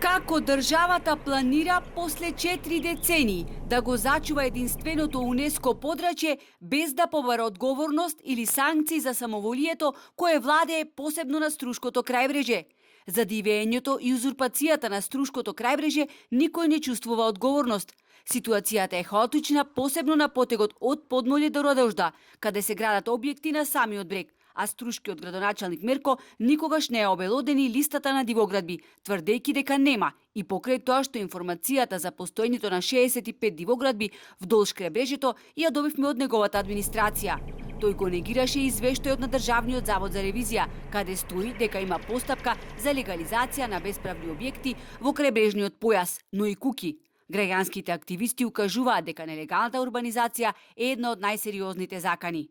Како државата планира после 4 децении да го зачува единственото УНЕСКО подрачје без да побара одговорност или санкции за самоволието кое владее посебно на Струшкото крајбреже? За дивењето и узурпацијата на Струшкото крајбреже никој не чувствува одговорност. Ситуацијата е хаотична, посебно на потегот од Подмолје до Радожда, каде се градат објекти на самиот брег, а струшкиот градоначалник Мерко никогаш не е обелодени листата на дивоградби, тврдејќи дека нема, и покрај тоа што информацијата за постоењето на 65 дивоградби вдолж кребрежето ја добивме од неговата администрација. Тој го негираше извештајот на Државниот завод за ревизија, каде стои дека има постапка за легализација на бесправни објекти во кребрежниот појас, но и куки. Граѓанските активисти укажуваат дека нелегалната урбанизација е една од најсериозните закани.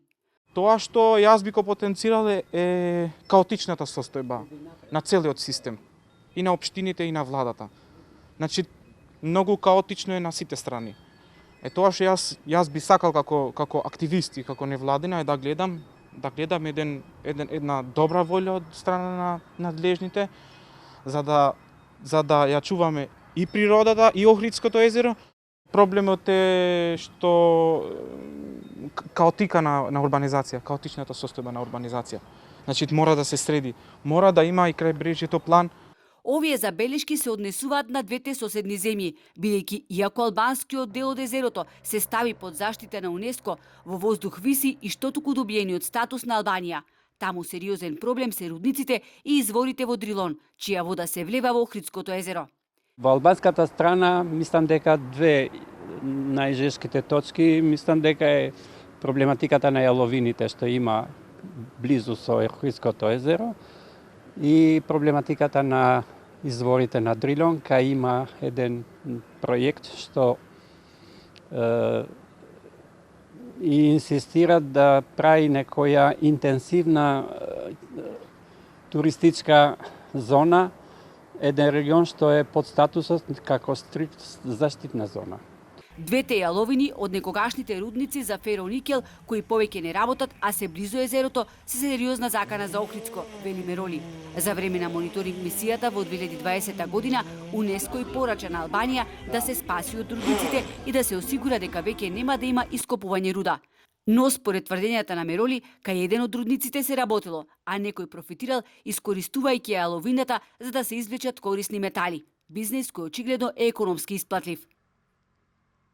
Тоа што јас би го потенцирал е каотичната состојба на целиот систем, и на општините и на владата. Значи, многу каотично е на сите страни. Тоа што јас би сакал како активист и како невладина е да гледам една добра волја од страна на надлежните за да ја чуваме и природата и Охридското езеро. Проблемот е што каотика на урбанизација, каотичната состојба на урбанизација. Значи мора да се среди, мора да има и крајбрежјето план. Овие забелешки се однесуваат на двете соседни земји, бидејќи иако албанскиот дел од езерото се стави под заштита на УНЕСКО, во воздух виси и штотуку добиениот статус на Албанија. Таму сериозен проблем се рудниците и изворите во Дрилон, чија вода се влева во Охридското езеро. Во албанската страна мислам дека две најжешките точки, мислам дека е проблематиката на јаловините што има близу со Охридското езеро и проблематиката на изворите на Дрилон, кај има еден проект што и инсистира да прави некоја интенсивна туристичка зона, еден регион што е под статусот како стрикт заштитна зона. Двете јаловини од некогашните рудници за фероникел, кои повеќе не работат, а се близу езерото, се сериозна закана за Охридско, вели Мероли. За време на мониторинг мисијата во 2020 година, УНЕСКО и порача на Албанија да се спаси од рудниците и да се осигура дека веќе нема да има ископување руда. Но според тврдењата на Мероли, кај еден од рудниците се работело, а некој профитирал искористувајќи јаловината за да се извлечат корисни метали. Бизнес кој очигледно е економски исплатлив.